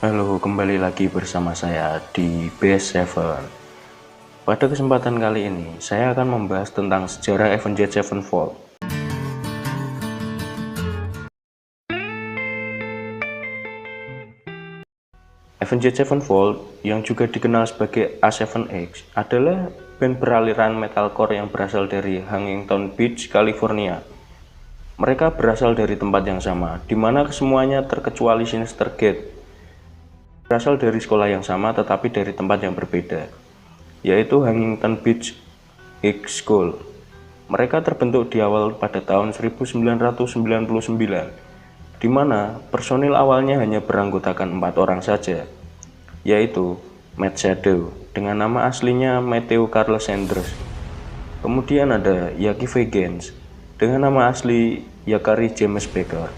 Halo, kembali lagi bersama saya di Base 7. Pada kesempatan kali ini, saya akan membahas tentang sejarah Avenged Sevenfold. Avenged Sevenfold, yang juga dikenal sebagai A7X, adalah band beraliran metalcore yang berasal dari Huntington Beach, California. Mereka berasal dari tempat yang sama, di mana kesemuanya terkecuali Sinister Gate berasal dari sekolah yang sama tetapi dari tempat yang berbeda, yaitu Huntington Beach High School. Mereka terbentuk di awal pada tahun 1999, di mana personil awalnya hanya beranggotakan 4 orang saja, yaitu Matt Shadow dengan nama aslinya Matthew Carl Sanders. Kemudian ada Yaki Vegans dengan nama asli Yakari James Baker.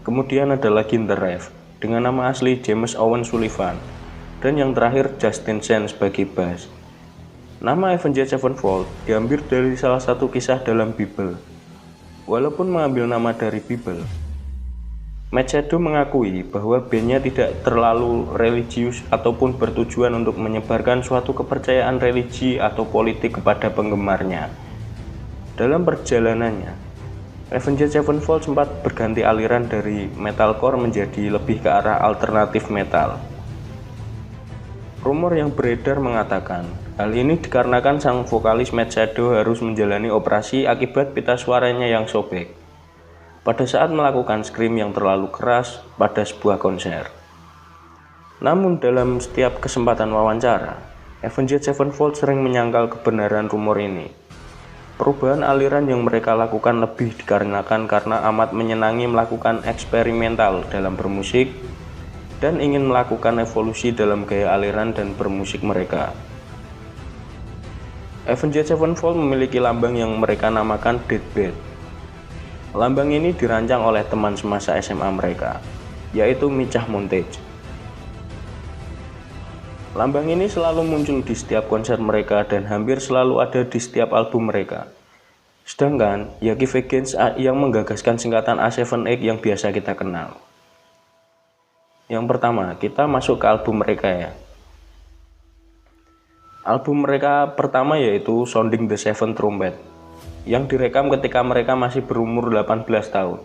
Kemudian ada lagi The Rev dengan nama asli James Owen Sullivan. Dan yang terakhir Justin Shen sebagai bass. Nama Avenged Sevenfold diambil dari salah satu kisah dalam Bible. Walaupun mengambil nama dari Bible, Matt Shadow mengakui bahwa bandnya tidak terlalu religius ataupun bertujuan untuk menyebarkan suatu kepercayaan religi atau politik kepada penggemarnya. Dalam perjalanannya, Avenged Sevenfold sempat berganti aliran dari metalcore menjadi lebih ke arah alternatif metal. Rumor yang beredar mengatakan, hal ini dikarenakan sang vokalis Matt Shadow harus menjalani operasi akibat pita suaranya yang sobek pada saat melakukan scream yang terlalu keras pada sebuah konser. Namun dalam setiap kesempatan wawancara, Avenged Sevenfold sering menyangkal kebenaran rumor ini. Perubahan aliran yang mereka lakukan lebih dikarenakan karena amat menyenangi melakukan eksperimental dalam bermusik dan ingin melakukan evolusi dalam gaya aliran dan bermusik mereka. Avenged Sevenfold memiliki lambang yang mereka namakan Deathbed. Lambang ini dirancang oleh teman semasa SMA mereka, yaitu Micah Montage. Lambang ini selalu muncul di setiap konser mereka dan hampir selalu ada di setiap album mereka. Sedangkan Yaki Vegans yang menggagaskan singkatan A7X yang biasa kita kenal. Yang pertama, kita masuk ke album mereka ya. Album mereka pertama yaitu Sounding the Seven Trumpet, yang direkam ketika mereka masih berumur 18 tahun.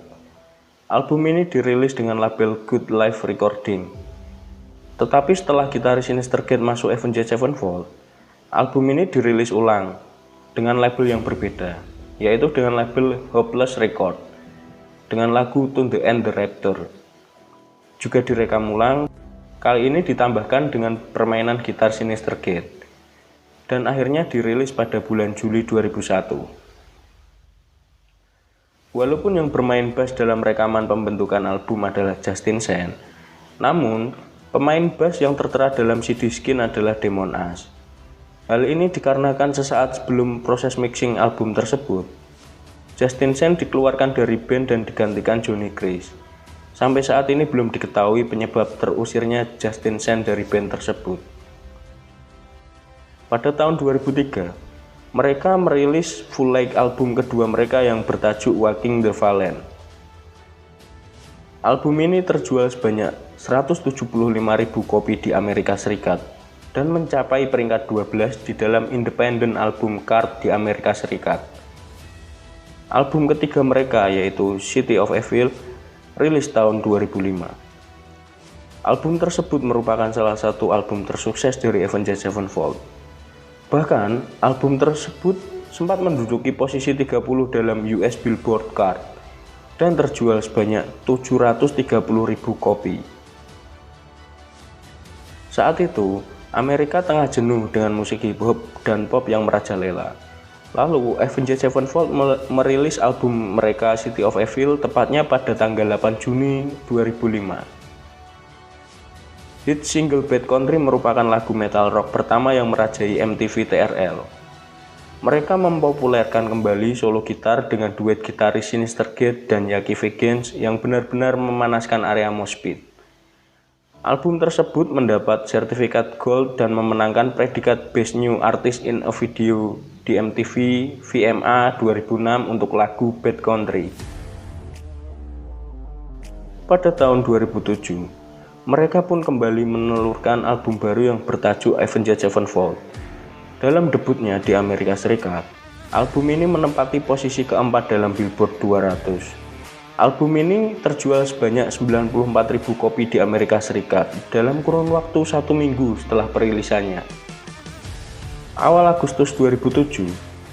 Album ini dirilis dengan label Good Life Recording. Tetapi setelah gitaris Sinister Gate masuk Avenged Sevenfold, album ini dirilis ulang dengan label yang berbeda, yaitu dengan label Hopeless Record dengan lagu To the End the Rapture. Juga direkam ulang, kali ini ditambahkan dengan permainan gitar Sinister Gate, dan akhirnya dirilis pada bulan Juli 2001. Walaupun yang bermain bass dalam rekaman pembentukan album adalah Justin Shen, namun pemain bass yang tertera dalam CD Skin adalah Demon Ash. Hal ini dikarenakan sesaat sebelum proses mixing album tersebut, Justin Shen dikeluarkan dari band dan digantikan Johnny Grace. Sampai saat ini belum diketahui penyebab terusirnya Justin Shen dari band tersebut. Pada tahun 2003, mereka merilis full length album kedua mereka yang bertajuk Walking the Fallen. Album ini terjual sebanyak 175.000 kopi di Amerika Serikat dan mencapai peringkat 12 di dalam Independent Album Chart di Amerika Serikat. Album ketiga mereka yaitu City of Evil rilis tahun 2005. Album tersebut merupakan salah satu album tersukses dari Avenged Sevenfold. Bahkan album tersebut sempat menduduki posisi 30 dalam US Billboard Chart dan terjual sebanyak 730.000 kopi. Saat itu, Amerika tengah jenuh dengan musik hip hop dan pop yang merajalela. Lalu, Avenged Sevenfold merilis album mereka City of Evil tepatnya pada tanggal 8 Juni 2005. Hit single Bad Country merupakan lagu metal rock pertama yang merajai MTV TRL. Mereka mempopulerkan kembali solo gitar dengan duet gitaris Sinister Gate dan Yaki Vegans yang benar-benar memanaskan area mosh pit. Album tersebut mendapat sertifikat gold dan memenangkan predikat Best New Artist in a Video di MTV VMA 2006 untuk lagu Bad Country. Pada tahun 2007, mereka pun kembali menelurkan album baru yang bertajuk Avenged Sevenfold. Dalam debutnya di Amerika Serikat, album ini menempati posisi keempat dalam Billboard 200. Album ini terjual sebanyak 94.000 kopi di Amerika Serikat dalam kurun waktu 1 minggu setelah perilisannya. Awal Agustus 2007,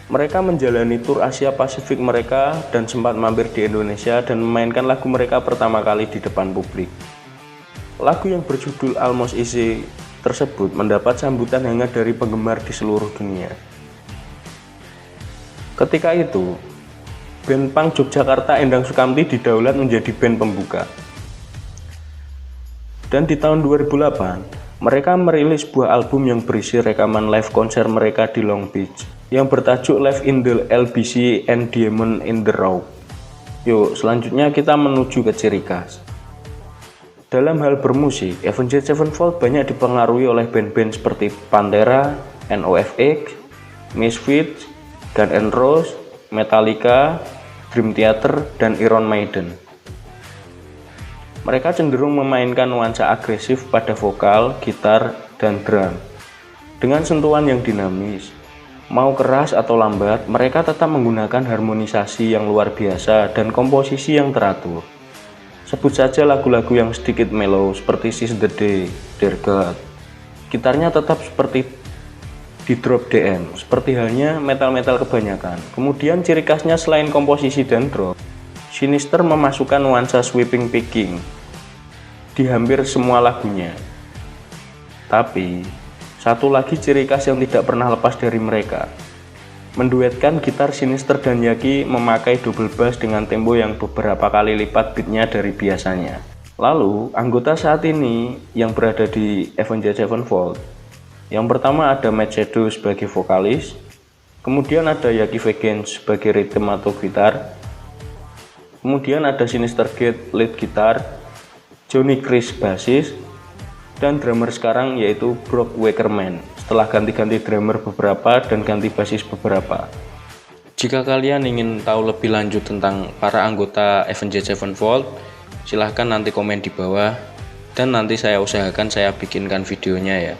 mereka menjalani tur Asia Pasifik mereka dan sempat mampir di Indonesia dan memainkan lagu mereka pertama kali di depan publik. Lagu yang berjudul Almost Easy tersebut mendapat sambutan hangat dari penggemar di seluruh dunia. Ketika itu, band punk Yogyakarta Endang Sukamti didaulat menjadi band pembuka. Dan di tahun 2008, mereka merilis sebuah album yang berisi rekaman live konser mereka di Long Beach yang bertajuk Live in the LBC and Diamond in the Rough. Yuk, selanjutnya kita menuju ke ciri khas. Dalam hal bermusik, Avenged Sevenfold banyak dipengaruhi oleh band-band seperti Pantera, NOFX, Misfits, Guns N' Roses, Metallica, Dream Theater, dan Iron Maiden. Mereka cenderung memainkan nuansa agresif pada vokal, gitar, dan drum. Dengan sentuhan yang dinamis, mau keras atau lambat, mereka tetap menggunakan harmonisasi yang luar biasa dan komposisi yang teratur. Sebut saja lagu-lagu yang sedikit mellow seperti Seize the Day, Dear God. Gitarnya tetap seperti di drop DM, seperti halnya metal-metal kebanyakan. Kemudian ciri khasnya selain komposisi dan drop, Sinister memasukkan nuansa sweeping picking di hampir semua lagunya. Tapi, satu lagi ciri khas yang tidak pernah lepas dari mereka, menduetkan gitar Sinister dan Yaki memakai double bass dengan tempo yang beberapa kali lipat beatnya dari biasanya. Lalu, anggota saat ini yang berada di Avenged Sevenfold, yang pertama ada Matt Shadow sebagai vokalis, kemudian ada Yaki Vegan sebagai rhythm atau gitar, kemudian ada Sinister Gate lead gitar, Johnny Chris bassis, dan drummer sekarang yaitu Brock Wackerman setelah ganti-ganti drummer beberapa dan ganti bassis beberapa. Jika kalian ingin tahu lebih lanjut tentang para anggota Avenged Sevenfold, silahkan nanti komen di bawah dan nanti saya usahakan saya bikinkan videonya ya.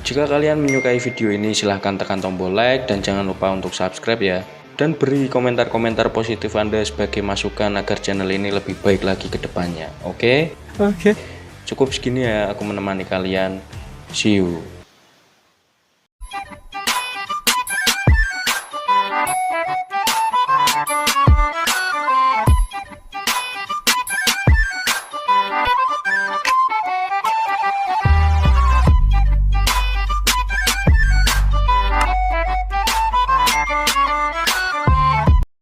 Jika kalian menyukai video ini, silahkan tekan tombol like dan jangan lupa untuk subscribe ya. Dan beri komentar-komentar positif Anda sebagai masukan agar channel ini lebih baik lagi ke depannya. Oke? Cukup segini ya aku menemani kalian. See you.